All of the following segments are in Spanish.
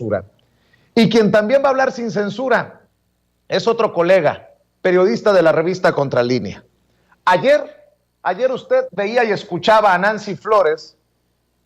censura. Y quien también va a hablar sin censura es otro colega, periodista de la revista Contralínea. Ayer usted veía y escuchaba a Nancy Flores,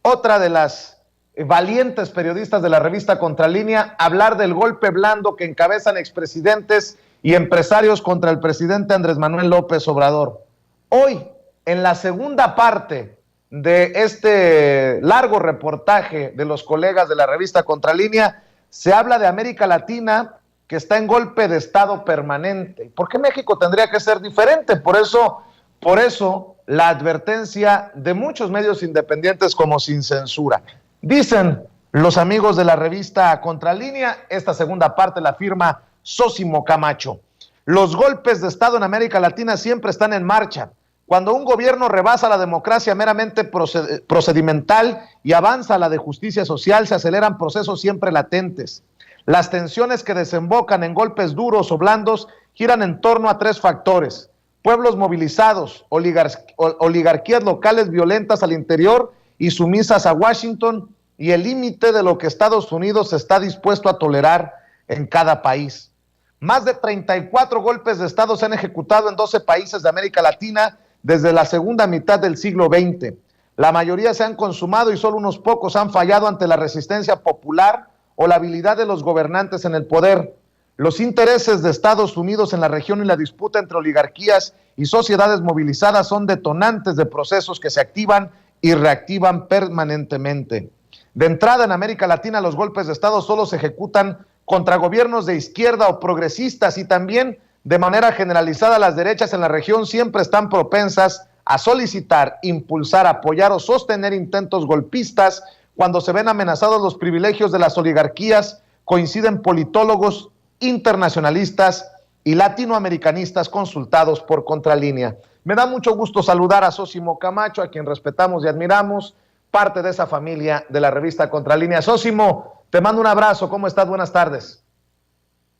otra de las valientes periodistas de la revista Contralínea, hablar del golpe blando que encabezan expresidentes y empresarios contra el presidente Andrés Manuel López Obrador. Hoy, en la segunda parte de este largo reportaje de los colegas de la revista Contralínea, se habla de América Latina que está en golpe de estado permanente. ¿Por qué México tendría que ser diferente? Por eso la advertencia de muchos medios independientes como Sin Censura. Dicen los amigos de la revista Contralínea, esta segunda parte la firma Sósimo Camacho. Los golpes de estado en América Latina siempre están en marcha. Cuando un gobierno rebasa la democracia meramente procedimental y avanza a la de justicia social, se aceleran procesos siempre latentes. Las tensiones que desembocan en golpes duros o blandos giran en torno a tres factores: pueblos movilizados, oligarquías locales violentas al interior y sumisas a Washington, y el límite de lo que Estados Unidos está dispuesto a tolerar en cada país. Más de 34 golpes de estado se han ejecutado en 12 países de América Latina desde la segunda mitad del siglo XX. La mayoría se han consumado y solo unos pocos han fallado ante la resistencia popular o la habilidad de los gobernantes en el poder. Los intereses de Estados Unidos en la región y la disputa entre oligarquías y sociedades movilizadas son detonantes de procesos que se activan y reactivan permanentemente. De entrada, en América Latina, los golpes de Estado solo se ejecutan contra gobiernos de izquierda o progresistas, y también de manera generalizada las derechas en la región siempre están propensas a solicitar, impulsar, apoyar o sostener intentos golpistas cuando se ven amenazados los privilegios de las oligarquías, coinciden politólogos internacionalistas y latinoamericanistas consultados por Contralínea. Me da mucho gusto saludar a Sósimo Camacho, a quien respetamos y admiramos, parte de esa familia de la revista Contralínea. Sósimo, te mando un abrazo. ¿Cómo estás? Buenas tardes.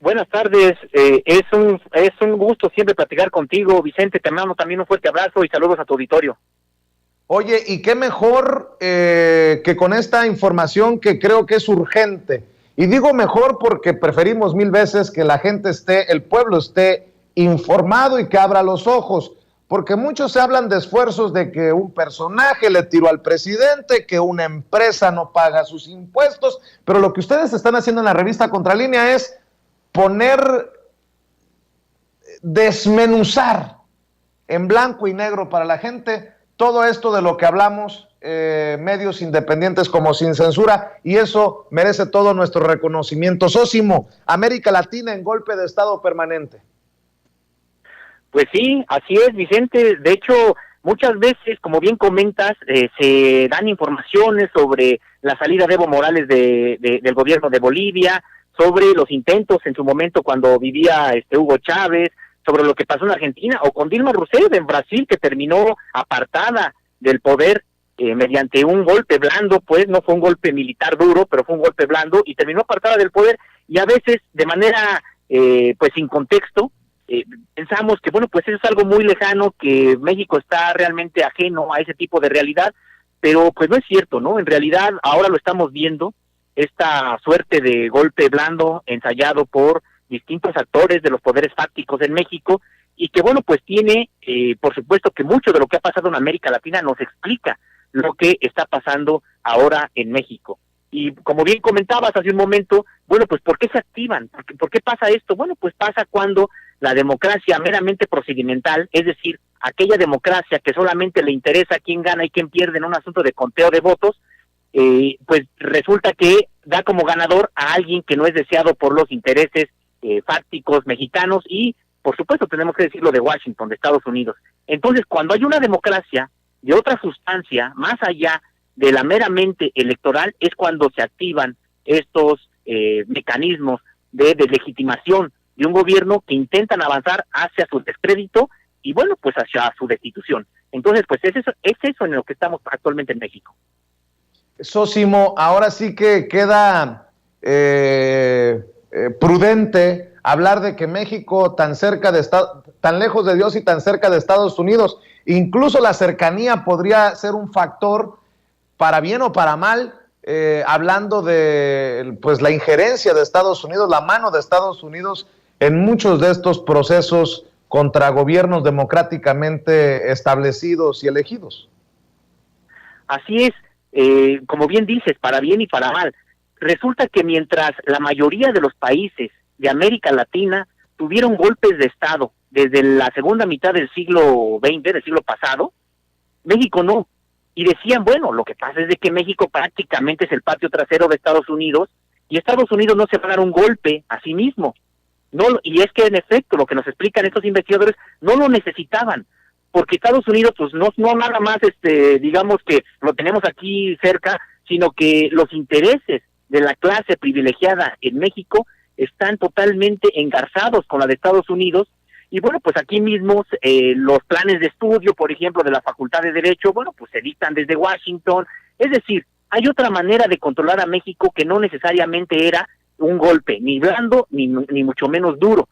Buenas tardes. Es un gusto siempre platicar contigo, Vicente. Te mando también un fuerte abrazo y saludos a tu auditorio. Oye, y qué mejor que con esta información que creo que es urgente. Y digo mejor porque preferimos mil veces que la gente el pueblo esté informado y que abra los ojos. Porque muchos se hablan de esfuerzos de que un personaje le tiró al presidente, que una empresa no paga sus impuestos, pero lo que ustedes están haciendo en la revista Contralínea es desmenuzar en blanco y negro para la gente todo esto de lo que hablamos, medios independientes como Sin Censura, y eso merece todo nuestro reconocimiento. Sósimo, América Latina en golpe de estado permanente. Pues sí, así es, Vicente. De hecho, muchas veces, como bien comentas, se dan informaciones sobre la salida de Evo Morales del gobierno de Bolivia, sobre los intentos en su momento cuando vivía Hugo Chávez, sobre lo que pasó en Argentina, o con Dilma Rousseff en Brasil, que terminó apartada del poder mediante un golpe blando. Pues no fue un golpe militar duro, pero fue un golpe blando, y terminó apartada del poder, y a veces de manera pues sin contexto. Pensamos que bueno, pues eso es algo muy lejano, que México está realmente ajeno a ese tipo de realidad, pero pues no es cierto, ¿no? En realidad ahora lo estamos viendo, esta suerte de golpe blando ensayado por distintos actores de los poderes fácticos en México, y que bueno, pues tiene, por supuesto que mucho de lo que ha pasado en América Latina nos explica lo que está pasando ahora en México. Y como bien comentabas hace un momento, bueno, pues ¿por qué se activan? ¿Por qué pasa esto? Bueno, pues pasa cuando la democracia meramente procedimental, es decir, aquella democracia que solamente le interesa quién gana y quién pierde en un asunto de conteo de votos, pues resulta que da como ganador a alguien que no es deseado por los intereses fácticos mexicanos y, por supuesto, tenemos que decirlo, de Washington, de Estados Unidos. Entonces, cuando hay una democracia de otra sustancia, más allá de la meramente electoral, es cuando se activan estos mecanismos de deslegitimación de un gobierno que intentan avanzar hacia su descrédito y, bueno, pues hacia su destitución. Entonces, pues es eso en lo que estamos actualmente en México. Sósimo, ahora sí que queda prudente hablar de que México tan lejos de Dios y tan cerca de Estados Unidos, incluso la cercanía podría ser un factor, para bien o para mal, hablando de pues la injerencia de Estados Unidos, la mano de Estados Unidos en muchos de estos procesos contra gobiernos democráticamente establecidos y elegidos. Así es, como bien dices, para bien y para mal. Resulta que mientras la mayoría de los países de América Latina tuvieron golpes de Estado desde la segunda mitad del siglo XX, del siglo pasado, México no. Y decían, bueno, lo que pasa es de que México prácticamente es el patio trasero de Estados Unidos, y Estados Unidos no se va a dar un golpe a sí mismo. No, y es que en efecto, lo que nos explican estos investigadores, no lo necesitaban, porque Estados Unidos, pues no nada más, digamos que lo tenemos aquí cerca, sino que los intereses de la clase privilegiada en México están totalmente engarzados con la de Estados Unidos. Y bueno, pues aquí mismos los planes de estudio, por ejemplo, de la Facultad de Derecho, bueno, pues se dictan desde Washington. Es decir, hay otra manera de controlar a México que no necesariamente era un golpe, ni blando, ni mucho menos duro.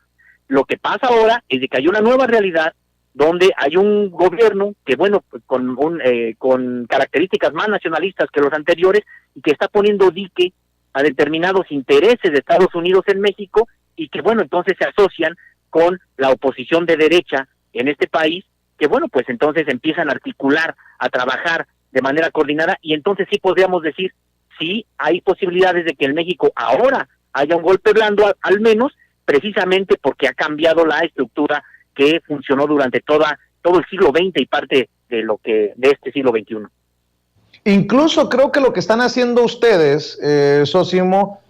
Lo que pasa ahora es de que hay una nueva realidad donde hay un gobierno que, bueno, pues con características más nacionalistas que los anteriores, y que está poniendo dique a determinados intereses de Estados Unidos en México, y que, bueno, entonces se asocian con la oposición de derecha en este país, que bueno, pues entonces empiezan a articular, a trabajar de manera coordinada, y entonces sí podríamos decir, sí, hay posibilidades de que en México ahora haya un golpe blando, al menos, precisamente porque ha cambiado la estructura que funcionó durante todo el siglo XX y parte de este siglo XXI. Incluso creo que lo que están haciendo ustedes, Sosimo,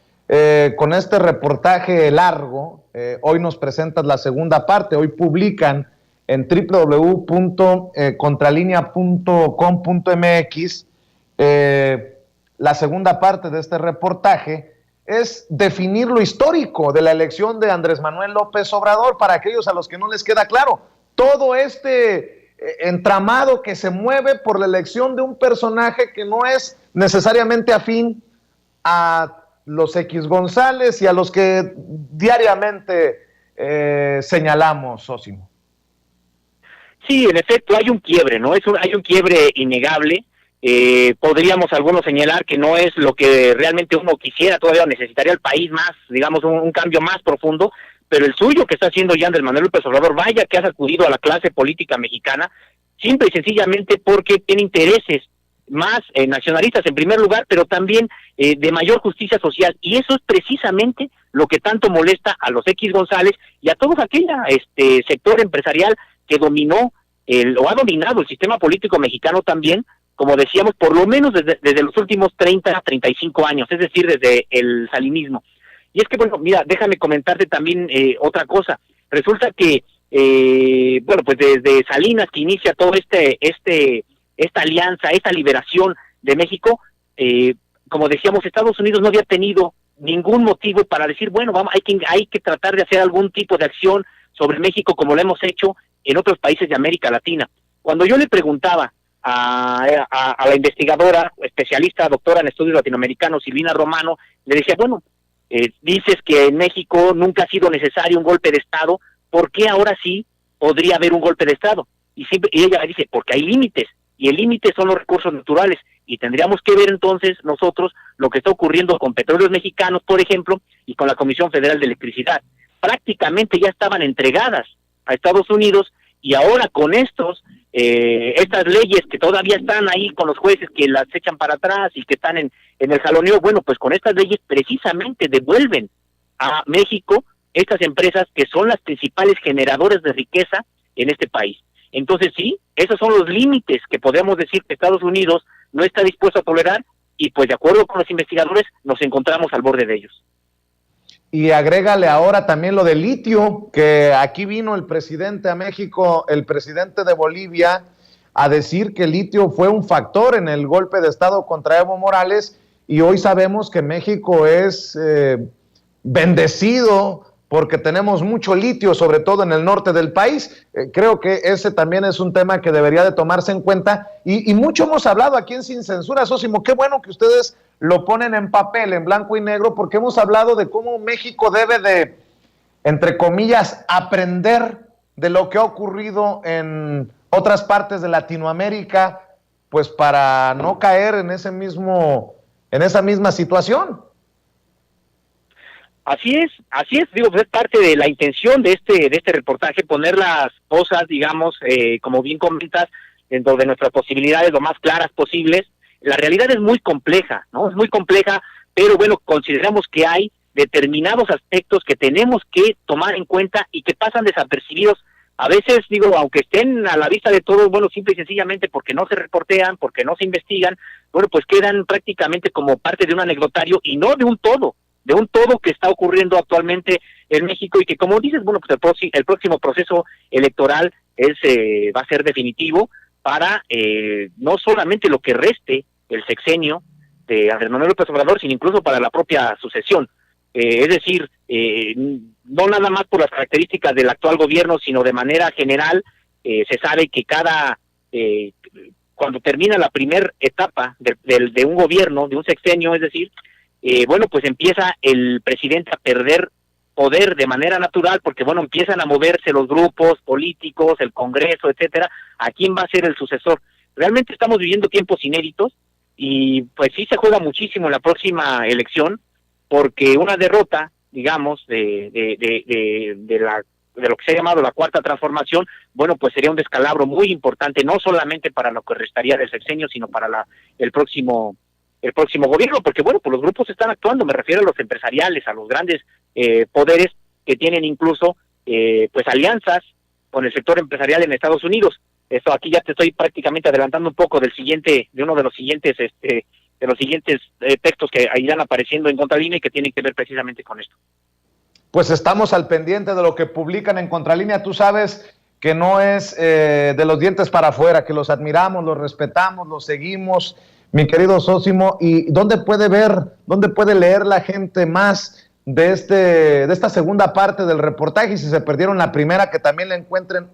con este reportaje largo, hoy nos presentas la segunda parte, hoy publican en www.contralinea.com.mx la segunda parte de este reportaje, es definir lo histórico de la elección de Andrés Manuel López Obrador, para aquellos a los que no les queda claro, todo este entramado que se mueve por la elección de un personaje que no es necesariamente afín a los X González y a los que diariamente señalamos, Sosimo. Sí, en efecto, hay un quiebre, ¿no? Hay un quiebre innegable. Podríamos algunos señalar que no es lo que realmente uno quisiera, todavía necesitaría el país más, digamos, un cambio más profundo, pero el suyo que está haciendo ya Andrés Manuel López Obrador, vaya que ha sacudido a la clase política mexicana, simple y sencillamente porque tiene intereses más nacionalistas en primer lugar, pero también de mayor justicia social, y eso es precisamente lo que tanto molesta a los X González y a todo aquel sector empresarial que dominó o ha dominado el sistema político mexicano también, como decíamos, por lo menos desde los últimos 30 a 35 años, es decir, desde el salinismo. Y es que, bueno, mira, déjame comentarte también otra cosa. Resulta que, bueno, pues desde Salinas, que inicia todo esta alianza, esta liberación de México, como decíamos, Estados Unidos no había tenido ningún motivo para decir, bueno, hay que tratar de hacer algún tipo de acción sobre México como lo hemos hecho en otros países de América Latina. Cuando yo le preguntaba a la investigadora, especialista, doctora en estudios latinoamericanos, Silvina Romano, le decía, bueno, dices que en México nunca ha sido necesario un golpe de Estado, ¿por qué ahora sí podría haber un golpe de Estado? Y ella dice, porque hay límites, y el límite son los recursos naturales, y tendríamos que ver entonces nosotros lo que está ocurriendo con Petróleos Mexicanos, por ejemplo, y con la Comisión Federal de Electricidad. Prácticamente ya estaban entregadas a Estados Unidos, y ahora con estas leyes que todavía están ahí con los jueces que las echan para atrás y que están en el jaloneo, bueno, pues con estas leyes precisamente devuelven a México estas empresas que son las principales generadoras de riqueza en este país. Entonces sí, esos son los límites que podemos decir que Estados Unidos no está dispuesto a tolerar, y pues de acuerdo con los investigadores nos encontramos al borde de ellos. Y agrégale ahora también lo del litio, que aquí vino el presidente a México, el presidente de Bolivia, a decir que el litio fue un factor en el golpe de Estado contra Evo Morales, y hoy sabemos que México es bendecido porque tenemos mucho litio, sobre todo en el norte del país. Creo que ese también es un tema que debería de tomarse en cuenta, y mucho hemos hablado aquí en Sin Censura, Sosimo. Qué bueno que ustedes lo ponen en papel, en blanco y negro, porque hemos hablado de cómo México debe de, entre comillas, aprender de lo que ha ocurrido en otras partes de Latinoamérica, pues para no caer en ese mismo en esa misma situación. Así es, digo, pues es parte de la intención de este reportaje, poner las cosas, digamos, como bien comentas, dentro de nuestras posibilidades lo más claras posibles. La realidad es muy compleja, ¿no? Es muy compleja, pero bueno, consideramos que hay determinados aspectos que tenemos que tomar en cuenta y que pasan desapercibidos. A veces, digo, aunque estén a la vista de todos, bueno, simple y sencillamente porque no se reportean, porque no se investigan, bueno, pues quedan prácticamente como parte de un anecdotario y no de un todo que está ocurriendo actualmente en México y que, como dices, bueno, pues el próximo proceso electoral va a ser definitivo para no solamente lo que reste el sexenio de Andrés Manuel López Obrador, sino incluso para la propia sucesión. Es decir, no nada más por las características del actual gobierno, sino de manera general, se sabe que cuando termina la primera etapa de un gobierno, de un sexenio, es decir, bueno, pues empieza el presidente a perder poder de manera natural, porque bueno, empiezan a moverse los grupos políticos, el Congreso, etcétera, a quién va a ser el sucesor. Realmente estamos viviendo tiempos inéditos y pues sí se juega muchísimo en la próxima elección, porque una derrota, digamos, de lo que se ha llamado la cuarta transformación, bueno, pues sería un descalabro muy importante, no solamente para lo que restaría del sexenio, sino para el próximo gobierno, porque bueno, pues los grupos están actuando, me refiero a los empresariales, a los grandes poderes que tienen incluso pues alianzas con el sector empresarial en Estados Unidos. Esto aquí ya te estoy prácticamente adelantando un poco de uno de los siguientes textos que irán apareciendo en Contralínea y que tienen que ver precisamente con esto. Pues estamos al pendiente de lo que publican en Contralínea. Tú sabes que no es de los dientes para afuera, que los admiramos, los respetamos, los seguimos, mi querido Zósimo. ¿Y dónde puede leer la gente más de esta segunda parte del reportaje? Y si se perdieron la primera, que también la encuentren,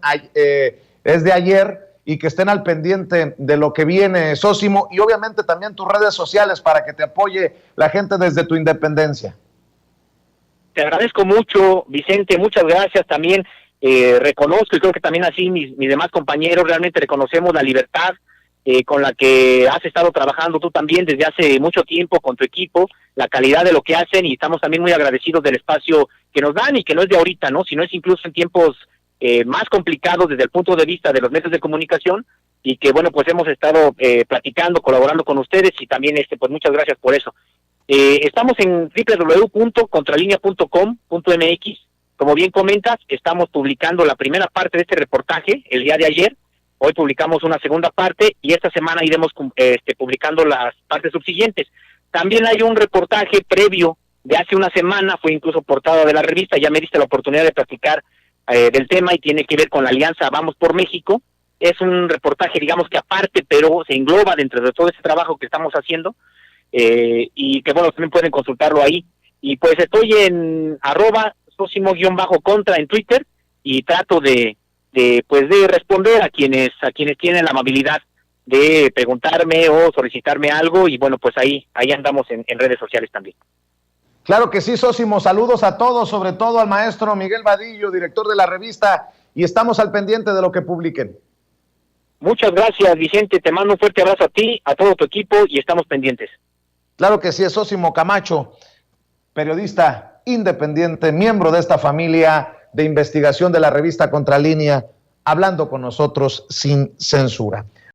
es de ayer, y que estén al pendiente de lo que viene, Zósimo, y obviamente también tus redes sociales para que te apoye la gente desde tu independencia. Te agradezco mucho, Vicente, muchas gracias. También reconozco, y creo que también así mis demás compañeros, realmente reconocemos la libertad con la que has estado trabajando tú también desde hace mucho tiempo con tu equipo, la calidad de lo que hacen, y estamos también muy agradecidos del espacio que nos dan, y que no es de ahorita, ¿no? Sino es incluso en tiempos más complicados desde el punto de vista de los medios de comunicación, y que bueno, pues hemos estado platicando, colaborando con ustedes, y también pues muchas gracias por eso. Estamos en www.contralinea.com.mx. Como bien comentas, estamos publicando la primera parte de este reportaje el día de ayer. Hoy publicamos una segunda parte y esta semana iremos publicando las partes subsiguientes. También hay un reportaje previo de hace una semana, fue incluso portada de la revista, ya me diste la oportunidad de platicar del tema, y tiene que ver con la alianza Vamos por México. Es un reportaje, digamos que aparte, pero se engloba dentro de todo ese trabajo que estamos haciendo, y que bueno, también pueden consultarlo ahí. Y pues estoy en @Zósimo_contra en Twitter, y trato de responder a quienes tienen la amabilidad de preguntarme o solicitarme algo, y bueno, pues ahí andamos en redes sociales también. Claro que sí, Zósimo, saludos a todos, sobre todo al maestro Miguel Vadillo, director de la revista, y estamos al pendiente de lo que publiquen. Muchas gracias, Vicente, te mando un fuerte abrazo a ti, a todo tu equipo, y estamos pendientes. Claro que sí, es Zósimo Camacho, periodista independiente, miembro de esta familia de investigación de la revista Contralínea, hablando con nosotros sin censura.